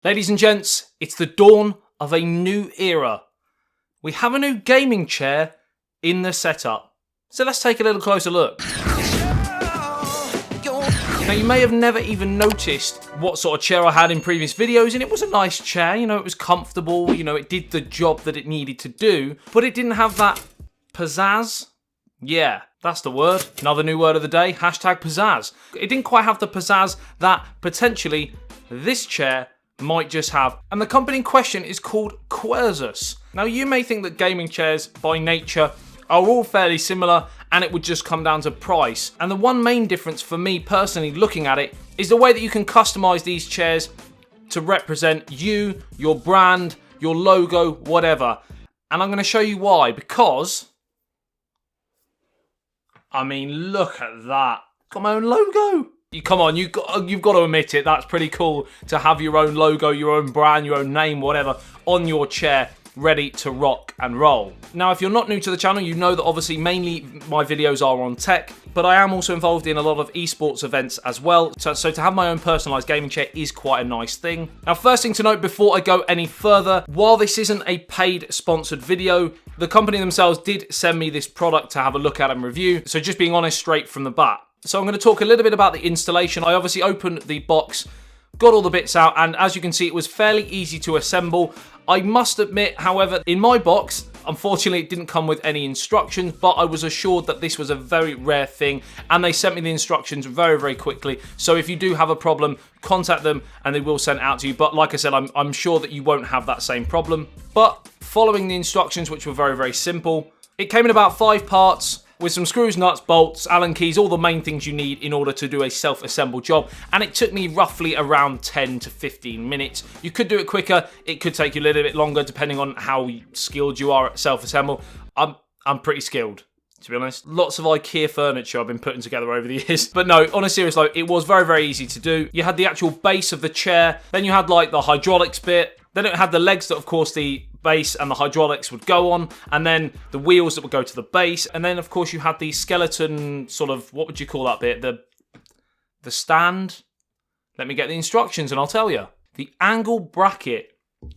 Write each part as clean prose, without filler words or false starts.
Ladies and gents, it's the dawn of a new era. We have a new gaming chair in the setup. So let's take a little closer look. Now you may have never even noticed what sort of chair I had in previous videos, and it was a nice chair, it was comfortable, it did the job that it needed to do, but it didn't have that pizzazz. Yeah, that's the word. Another new word of the day, hashtag pizzazz. It didn't quite have the pizzazz that potentially this chair might just have. And the company in question is called Quersus. Now you may think that gaming chairs by nature are all fairly similar and it would just come down to price. And the one main difference for me personally looking at it is the way that you can customize these chairs to represent you, your brand, your logo, whatever. And I'm going to show you why, because look at that. Got my own logo. Come on, you've got to admit it. That's pretty cool to have your own logo, your own brand, your own name, whatever, on your chair, ready to rock and roll. Now, if you're not new to the channel, you know that obviously mainly my videos are on tech, but I am also involved in a lot of esports events as well. So to have my own personalized gaming chair is quite a nice thing. Now, first thing to note before I go any further, while this isn't a paid sponsored video, the company themselves did send me this product to have a look at and review. So just being honest straight from the bat. So I'm going to talk a little bit about the installation. I obviously opened the box, got all the bits out, and as you can see, it was fairly easy to assemble. I must admit, however, in my box, unfortunately, it didn't come with any instructions, but I was assured that this was a very rare thing, and they sent me the instructions very, very quickly. So if you do have a problem, contact them, and they will send it out to you. But like I said, I'm sure that you won't have that same problem. But following the instructions, which were very, very simple, it came in about 5 parts, with some screws, nuts, bolts, Allen keys, all the main things you need in order to do a self-assembled job. And it took me roughly around 10 to 15 minutes. You could do it quicker. It could take you a little bit longer depending on how skilled you are at self-assemble. I'm pretty skilled, to be honest. Lots of IKEA furniture I've been putting together over the years. But no, on a serious note, it was very, very easy to do. You had the actual base of the chair. Then you had like the hydraulics bit. Then it had the legs that, of course, the base and the hydraulics would go on, and then the wheels that would go to the base, and then, of course, you had the skeleton sort of, what would you call that bit? The stand? Let me get the instructions and I'll tell you. The angle bracket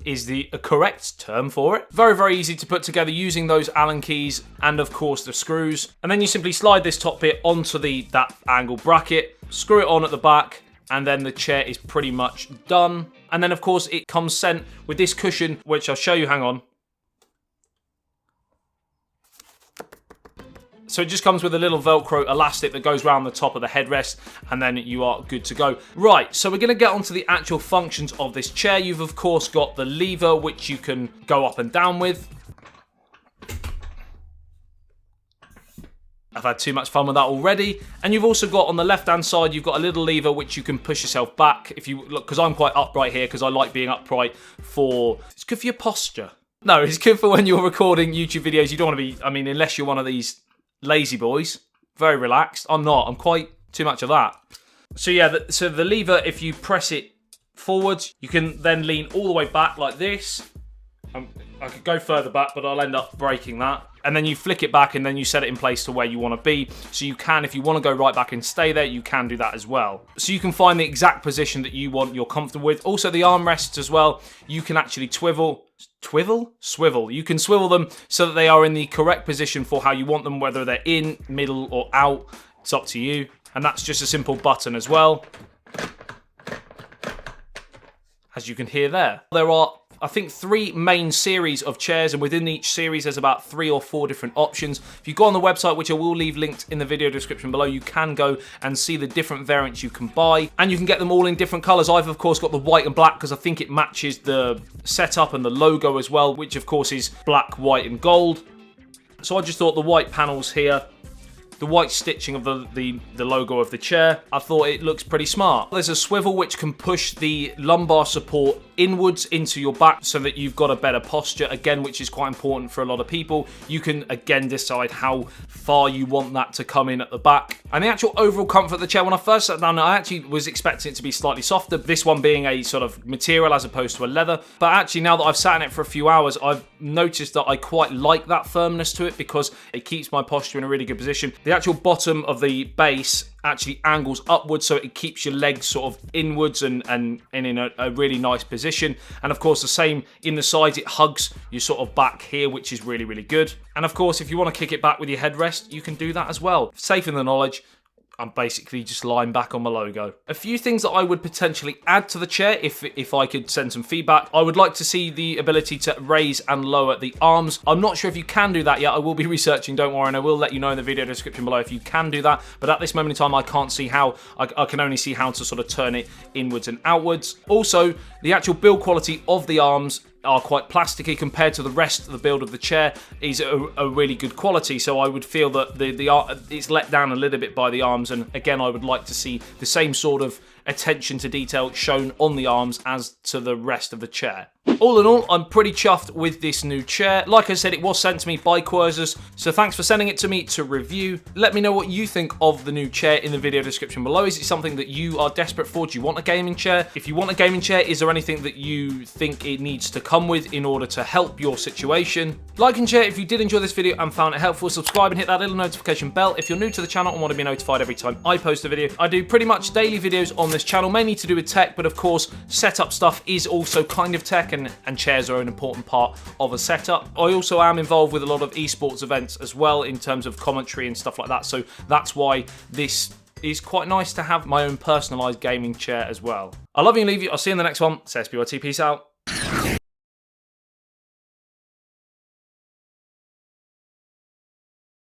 is the correct term for it. Very, very easy to put together using those Allen keys and, of course, the screws. And then you simply slide this top bit onto that angle bracket, screw it on at the back, and then the chair is pretty much done. And then, of course, it comes sent with this cushion, which I'll show you, hang on. So it just comes with a little Velcro elastic that goes around the top of the headrest, and then you are good to go. Right, so we're going to get onto the actual functions of this chair. You've, of course, got the lever, which you can go up and down with. I've had too much fun with that already. And you've also got on the left-hand side, you've got a little lever which you can push yourself back. If you look, because I'm quite upright here because I like being upright it's good for your posture. No, it's good for when you're recording YouTube videos. You don't want to be, unless you're one of these lazy boys, very relaxed. I'm not, I'm quite too much of that. So yeah, so the lever, if you press it forwards, you can then lean all the way back like this. I could go further back, but I'll end up breaking that. And then you flick it back and then you set it in place to where you want to be. So you can, if you want to go right back and stay there, you can do that as well. So you can find the exact position that you want, you're comfortable with. Also the armrests as well, you can actually swivel. You can swivel them so that they are in the correct position for how you want them, whether they're in, middle, or out. It's up to you. And that's just a simple button as well, as you can hear there. There are, I think, 3 main series of chairs, and within each series there's about 3 or 4 different options. If you go on the website, which I will leave linked in the video description below, you can go and see the different variants you can buy, and you can get them all in different colours. I've, of course, got the white and black because I think it matches the setup and the logo as well, which, of course, is black, white, and gold. So I just thought the white panels here, the white stitching of the logo of the chair, I thought it looks pretty smart. There's a swivel which can push the lumbar support inwards into your back so that you've got a better posture, again, which is quite important for a lot of people. You can, again, decide how far you want that to come in at the back. And the actual overall comfort of the chair, when I first sat down, I actually was expecting it to be slightly softer, this one being a sort of material as opposed to a leather. But actually, now that I've sat in it for a few hours, I've noticed that I quite like that firmness to it because it keeps my posture in a really good position. The actual bottom of the base actually angles upwards, so it keeps your legs sort of inwards and in a really nice position. And of course the same in the sides, it hugs your sort of back here, which is really, really good. And of course, if you want to kick it back with your headrest, you can do that as well. Safe in the knowledge, I'm basically just lying back on my logo. A few things that I would potentially add to the chair if I could send some feedback. I would like to see the ability to raise and lower the arms. I'm not sure if you can do that yet. I will be researching, don't worry, and I will let you know in the video description below if you can do that. But at this moment in time, I can't see how. I can only see how to sort of turn it inwards and outwards. Also, the actual build quality of the arms are quite plasticky compared to the rest of the build of the chair is a really good quality. So I would feel that it's let down a little bit by the arms, and again I would like to see the same sort of attention to detail shown on the arms as to the rest of the chair. All in all, I'm pretty chuffed with this new chair. Like I said, it was sent to me by Quersus, so thanks for sending it to me to review. Let me know what you think of the new chair in the video description below. Is it something that you are desperate for? Do you want a gaming chair? If you want a gaming chair, is there anything that you think it needs to come with in order to help your situation? Like and share if you did enjoy this video and found it helpful. Subscribe and hit that little notification bell if you're new to the channel and want to be notified every time I post a video. I do pretty much daily videos on this channel, mainly to do with tech, but of course setup stuff is also kind of tech, and chairs are an important part of a setup. I also am involved with a lot of esports events as well in terms of commentary and stuff like that, so that's why this is quite nice to have my own personalised gaming chair as well. I love you and leave you. I'll see you in the next one. It's ASBYT. Peace out.